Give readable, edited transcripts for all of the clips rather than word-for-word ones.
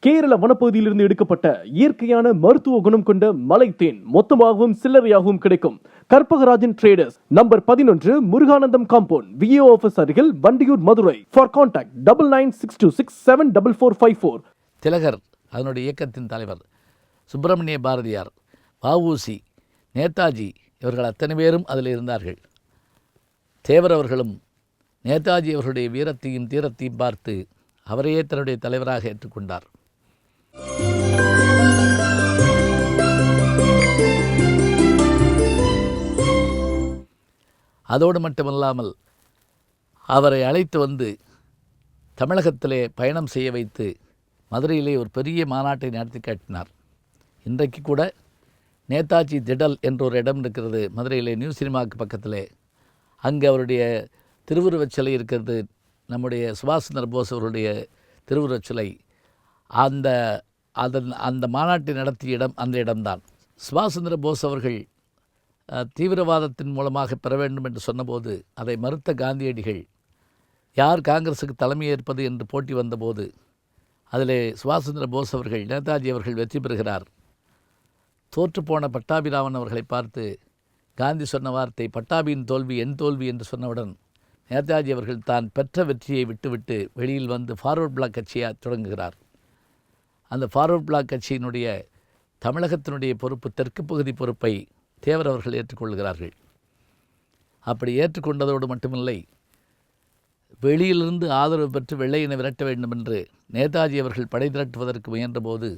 கேரள வனப்பகுதியிலிருந்து எடுக்கப்பட்ட இயற்கையான மருத்துவ குணம் கொண்ட மலைத்தேன் மொத்தமாகவும் சில்லறையாகவும் கிடைக்கும். Karpagarajan traders, number 11, Muruganandam compound, VAO office அருகில், வண்டியூர், மதுரை. For contact 9962674454. திலகர் அதனுடைய இயக்கத்தின் தலைவர், சுப்பிரமணிய பாரதியார், வஉசி, நேதாஜி இவர்கள் அத்தனை பேரும் அதில் இருந்தார்கள். தேவர் அவர்களும் நேதாஜி அவர்களுடைய வீரத்தையும் தீரத்தையும் பார்த்து அவரையே தன்னுடைய தலைவராக ஏற்றுக்கொண்டார். அதோடு மட்டுமல்லாமல் அவரை அழைத்து வந்து தமிழகத்திலே பயணம் செய்ய வைத்து மதுரையிலே ஒரு பெரிய மாநாட்டை நடத்தி காட்டினார். இன்றைக்கு கூட நேதாஜி திடல் என்ற ஒரு இடம் இருக்கிறது மதுரையிலே, நியூ சினிமாவுக்கு பக்கத்திலே. அங்கே அவருடைய திருவுருவச் சிலை இருக்கிறது, நம்முடைய சுபாஷ் சந்திர போஸ் அவருடைய திருவுருவச் சிலை. அந்த மாநாட்டை நடத்திய இடம் அந்த இடம்தான். சுபாஷ் சந்திர போஸ் அவர்கள் தீவிரவாதத்தின் மூலமாக பெற வேண்டும் என்று சொன்னபோது அதை மறுத்த காந்தியடிகள் யார் காங்கிரஸுக்கு தலைமை ஏற்பது என்று போட்டி வந்தபோது அதிலே சுபாஷ் சந்திர போஸ் அவர்கள், நேதாஜி அவர்கள் வெற்றி பெறுகிறார். தோற்றுப்போன பட்டாபிராமன் அவர்களை பார்த்து காந்தி சொன்ன வார்த்தை, பட்டாபியின் தோல்வி என் தோல்வி என்று சொன்னவுடன் நேதாஜி அவர்கள் தான் பெற்ற வெற்றியை விட்டுவிட்டு வெளியில் வந்து ஃபார்வர்ட் பிளாக் கட்சியை தொடங்குகிறார். அந்த ஃபார்வர்ட் பிளாக் கட்சியினுடைய தமிழகத்தினுடைய பொறுப்பு, தெற்கு பகுதி பொறுப்பை தேவர் அவர்கள் ஏற்றுக்கொள்கிறார்கள். அப்படி ஏற்றுக்கொண்டதோடு மட்டுமில்லை, வெளியிலிருந்து ஆதரவு பெற்று வெள்ளையினை விரட்ட வேண்டும் என்று நேதாஜி அவர்கள் படை திரட்டுவதற்கு முயன்றபோது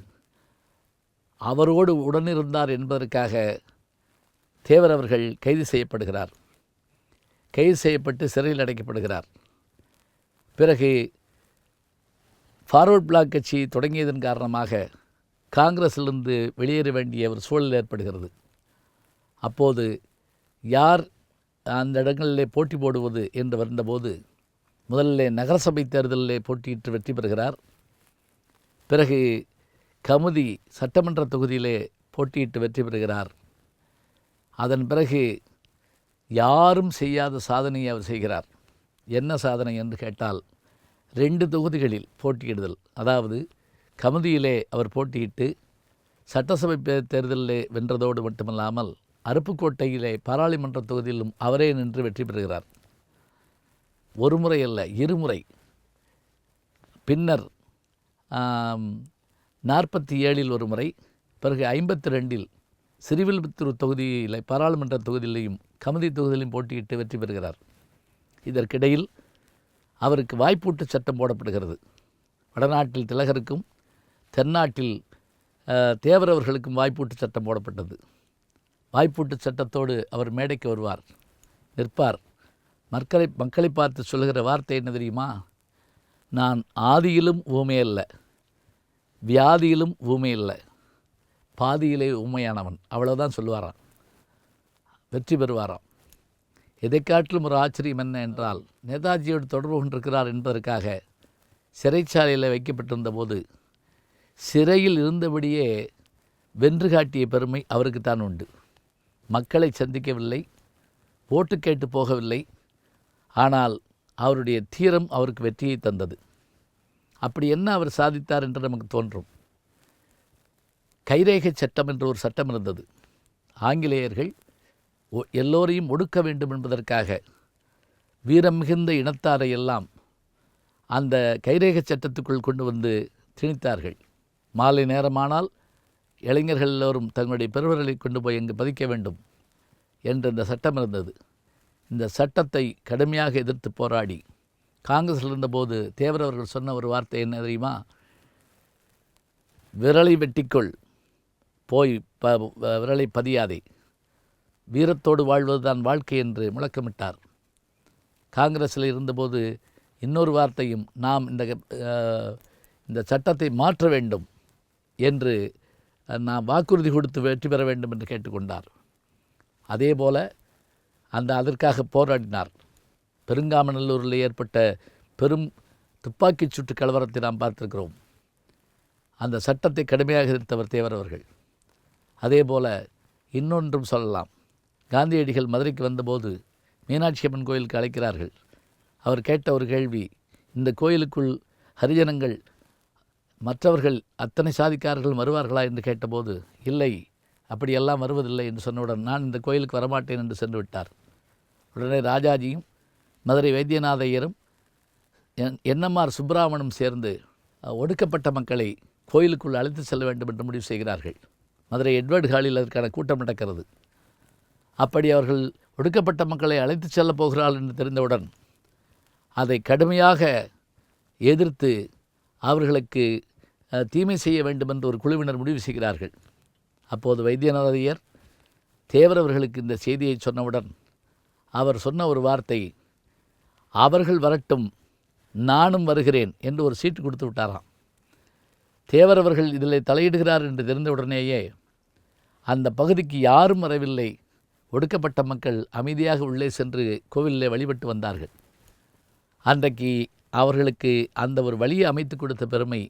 அவரோடு உடனிருந்தார் என்பதற்காக தேவர் அவர்கள் கைது செய்யப்படுகிறார். கைது செய்யப்பட்டு சிறையில் அடைக்கப்படுகிறார். பிறகு ஃபார்வர்ட் பிளாக் கட்சி தொடங்கியதன் காரணமாக காங்கிரஸிலிருந்து வெளியேற வேண்டிய ஒரு சூழல் ஏற்படுகிறது. அப்போது யார் அந்த இடங்களிலே போட்டி போடுவது என்று வந்தபோது முதலிலே நகரசபை தேர்தலிலே போட்டியிட்டு வெற்றி பெறுகிறார். பிறகு கமுதி சட்டமன்ற தொகுதியிலே போட்டியிட்டு வெற்றி பெறுகிறார். அதன் பிறகு யாரும் செய்யாத சாதனையை அவர் செய்கிறார். என்ன சாதனை என்று கேட்டால், 2 தொகுதிகளில் போட்டியிடுதல். அதாவது கமுதியிலே அவர் போட்டியிட்டு சட்டசபை தேர்தலிலே வென்றதோடு மட்டுமல்லாமல் அருப்புக்கோட்டையிலே பாராளுமன்ற தொகுதியிலும் அவரே நின்று வெற்றி பெறுகிறார். ஒரு முறை அல்ல, 2 முறை. பின்னர் 47 ஒரு முறை, பிறகு 52 சிறுவில்புத்தூர் தொகுதியில் பாராளுமன்ற தொகுதியிலையும் கமுதி தொகுதியிலையும் போட்டியிட்டு வெற்றி பெறுகிறார். இதற்கிடையில் அவருக்கு வாய்ப்பூட்டு சட்டம் போடப்படுகிறது. வடநாட்டில் திலகருக்கும் தென்னாட்டில் தேவர் அவர்களுக்கும் வாய்ப்பூட்டு சட்டம் போடப்பட்டது. வாய்ப்பூட்டு சட்டத்தோடு அவர் மேடைக்கு வருவார், நிற்பார். மக்களை பார்த்து சொல்லுகிற வார்த்தை என்ன தெரியுமா? நான் ஆதியிலும் ஊமை அல்ல, வியாதியிலும் ஊமை இல்லை, பாதியிலே ஊமையானவன். அவ்வளோதான் சொல்லுவாராம். வெற்றி பெறுவாராம். எதை காட்டிலும் ஒரு ஆச்சரியம் என்ன என்றால், நேதாஜியோடு தொடர்பு கொண்டிருக்கிறார் என்பதற்காக சிறைச்சாலையில் வைக்கப்பட்டிருந்த போது சிறையில் இருந்தபடியே வென்று காட்டிய பெருமை அவருக்குத்தான் உண்டு. மக்களை சந்திக்கவில்லை, ஓட்டு கேட்டு போகவில்லை. ஆனால் அவருடைய தீரம் அவருக்கு வெற்றியை தந்தது. அப்படி என்ன அவர் சாதித்தார் என்று நமக்கு தோன்றும். கைரேகை சட்டம் என்ற ஒரு சட்டம் இருந்தது. ஆங்கிலேயர்கள் எல்லோரையும் ஒடுக்க வேண்டும் என்பதற்காக வீரம் மிகுந்த இனத்தாரை எல்லாம் அந்த கைரேகை சட்டத்துக்குள் கொண்டு வந்து திணித்தார்கள். மாலை நேரமானால் இளைஞர்கள் எல்லோரும் தங்களுடைய பெருவர்களை கொண்டு போய் அங்கு பதிக்க வேண்டும் என்று இந்த சட்டம் இருந்தது. இந்த சட்டத்தை கடுமையாக எதிர்த்து போராடி காங்கிரஸில் இருந்தபோது தேவர் அவர்கள் சொன்ன ஒரு வார்த்தை என்ன தெரியுமா? விரலை வெட்டிக்கொள், போய் விரலை பதியாதே, வீரத்தோடு வாழ்வது தான் வாழ்க்கை என்று முழக்கமிட்டார். காங்கிரஸில் இருந்தபோது இன்னொரு வார்த்தையும், நாம் இந்த சட்டத்தை மாற்ற வேண்டும் என்று நாம் வாக்குறுதி கொடுத்து வெற்றி பெற வேண்டும் என்று கேட்டுக்கொண்டார். அதே போல் அதற்காக போராடினார். பெருங்காமநல்லூரில் ஏற்பட்ட பெரும் துப்பாக்கிச் சூட்டு கலவரத்தை நாம் பார்த்திருக்கிறோம். அந்த சட்டத்தை கடுமையாக எதிர்த்தவர் தேவர் அவர்கள். அதே போல் இன்னொன்றும் சொல்லலாம். காந்தியடிகள் மதுரைக்கு வந்தபோது மீனாட்சி அம்மன் கோயிலுக்கு அழைக்கிறார்கள். அவர் கேட்ட ஒரு கேள்வி, இந்த கோயிலுக்குள் ஹரிஜனங்கள் மற்றவர்கள் அத்தனை சாதிக்காரர்கள் வருவார்களா என்று கேட்டபோது இல்லை, அப்படியெல்லாம் வருவதில்லை என்று சொன்னவுடன் நான் இந்த கோயிலுக்கு வரமாட்டேன் என்று சென்று விட்டார். உடனே ராஜாஜியும் மதுரை வைத்தியநாத ஐயரும் என்எம்ஆர் சுப்பிராமனும் சேர்ந்து ஒடுக்கப்பட்ட மக்களை கோயிலுக்குள் அழைத்து செல்ல வேண்டும் என்று முடிவு செய்கிறார்கள். மதுரை எட்வர்ட் ஹாலில் அதற்கான கூட்டம் நடக்கிறது. அப்படி அவர்கள் ஒடுக்கப்பட்ட மக்களை அழைத்து செல்லப் போகிறார்கள் என்று தெரிந்தவுடன் அதை கடுமையாக எதிர்த்து அவர்களுக்கு தீமை செய்ய வேண்டும் என்று ஒரு குழுவினர் முடிவு செய்கிறார்கள். அப்போது வைத்தியநாத ஐயர் தேவர் அவர்களுக்கு இந்த செய்தியை சொன்னவுடன் அவர் சொன்ன ஒரு வார்த்தை, அவர்கள் வரட்டும், நானும் வருகிறேன் என்று ஒரு சீட்டு கொடுத்து விட்டாராம். தேவர் அவர்கள் இதில் தலையிடுகிறார் என்று தெரிந்தவுடனேயே அந்த பகுதிக்கு யாரும் வரவில்லை. ஒடுக்கப்பட்ட மக்கள் அமைதியாக உள்ளே சென்று கோவிலில் வழிபட்டு வந்தார்கள். அன்றைக்கு அவர்களுக்கு அந்த ஒரு வழியை அமைத்து கொடுத்த பெருமை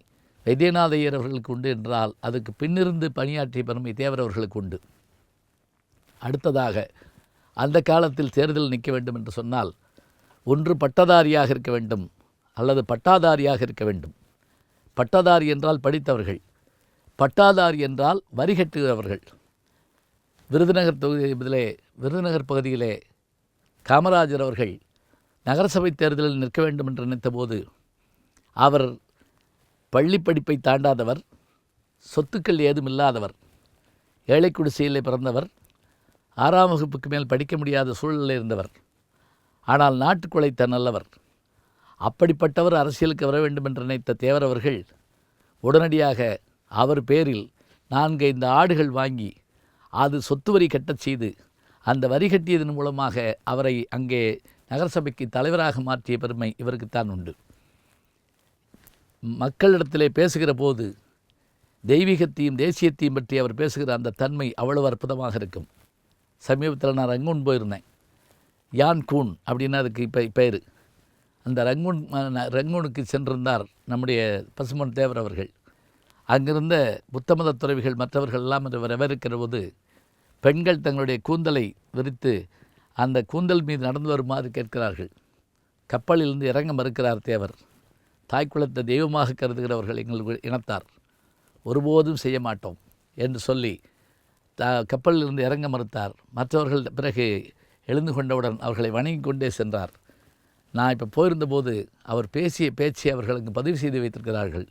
வைத்தியநாத ஐயர் அவர்களுக்கு உண்டு என்றால் அதுக்கு பின்னிருந்து பணியாற்றிய பெருமை தேவர் அவர்களுக்கு உண்டு. அடுத்ததாக அந்த காலத்தில் தேர்தல் நிற்க வேண்டும் என்று சொன்னால் ஒன்று பட்டதாரியாக இருக்க வேண்டும் அல்லது பட்டாதாரியாக இருக்க வேண்டும். பட்டதாரி என்றால் படித்தவர்கள், பட்டாதாரி என்றால் வரி கட்டுகிறவர்கள். விருதுநகர் பகுதியிலே காமராஜர் அவர்கள் நகரசபை தேர்தலில் நிற்க வேண்டும் என்று நினைத்தபோது அவர் பள்ளி படிப்பை தாண்டாதவர், சொத்துக்கள் ஏதும் இல்லாதவர், ஏழை குடிசையிலே பிறந்தவர், 6ஆம் வகுப்புக்கு மேல் படிக்க முடியாத சூழலில் இருந்தவர். ஆனால் நாட்டுக்கு உழைத்த நல்லவர். அப்படிப்பட்டவர் அரசியலுக்கு வர வேண்டும் என்று நினைத்த தேவர் அவர்கள் உடனடியாக அவர் பேரில் 4-5 ஆடுகள் வாங்கி அது சொத்து வரி கட்டச் செய்து அந்த வரி கட்டியதன் மூலமாக அவரை அங்கே நகரசபைக்கு தலைவராக மாற்றிய பெருமை இவருக்குத்தான் உண்டு. மக்களிடத்திலே பேசுகிற போது தெய்வீகத்தையும் தேசியத்தையும் பற்றி அவர் பேசுகிற அந்த தன்மை அவ்வளவு அற்புதமாக இருக்கும். சமீபத்தில் நான் ரங்கூன் போயிருந்தேன். யான் கூன் அப்படின்னு அதுக்கு இப்போ பேர். அந்த ரங்கூனுக்கு சென்றிருந்தார் நம்முடைய பசுமன் தேவர் அவர்கள். அங்கிருந்த புத்தமத துறவிகள் மற்றவர்கள் எல்லாம் என்று வரவேற்கிற போது பெண்கள் தங்களுடைய கூந்தலை விரித்து அந்த கூந்தல் மீது நடந்து வருமாறு கேட்கிறார்கள். கப்பலிலிருந்து இறங்க மறுக்கிறார் தேவர். தாய்க்குளத்தை தெய்வமாக கருதுகிறவர்கள் எங்கள் இனத்தார், ஒருபோதும் செய்ய மாட்டோம் என்று சொல்லி கப்பலிலிருந்து இறங்க மறுத்தார். மற்றவர்கள் பிறகு எழுந்து கொண்டவுடன் அவர்களை வணங்கி கொண்டே சென்றார். நான் இப்போ போயிருந்தபோது அவர் பேசிய பேச்சை அவர்கள் அங்கு பதிவு செய்து வைத்திருக்கிறார்கள்.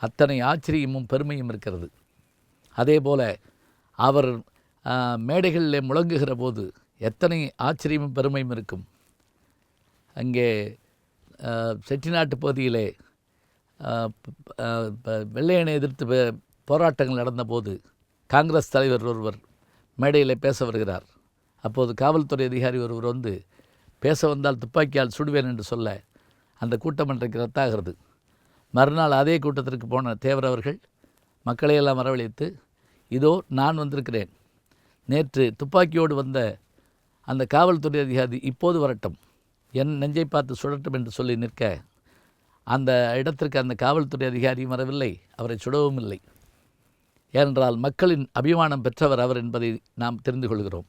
அத்தனை ஆச்சரியமும் பெருமையும் இருக்கிறது. அதே போல் அவர் மேடைகளில் முழங்குகிற போது எத்தனை ஆச்சரியமும் பெருமையும் இருக்கும். அங்கே செட்டிநாட்டு பகுதியிலே வெள்ளையனை எதிர்த்து போராட்டங்கள் நடந்தபோது காங்கிரஸ் தலைவர் ஒருவர் மேடையில் பேச வருகிறார். அப்போது காவல்துறை அதிகாரி ஒருவர் வந்து பேச வந்தால் துப்பாக்கியால் சுடுவேன் என்று சொல்ல அந்த கூட்டம் அன்றைக்கு ரத்தாகிறது. மறுநாள் அதே கூட்டத்திற்கு போன தேவர் அவர்கள் மக்களையெல்லாம் வரவழைத்து, இதோ நான் வந்திருக்கிறேன், நேற்று துப்பாக்கியோடு வந்த அந்த காவல்துறை அதிகாரி இப்போது வரட்டும், என் நெஞ்சை பார்த்து சுடட்டும் என்று சொல்லி நிற்க அந்த இடத்திற்கு அந்த காவல்துறை அதிகாரியும் வரவில்லை, அவரை சுடவும் இல்லை. ஏனென்றால் மக்களின் அபிமானம் பெற்றவர் அவர் என்பதை நாம் தெரிந்து கொள்கிறோம்.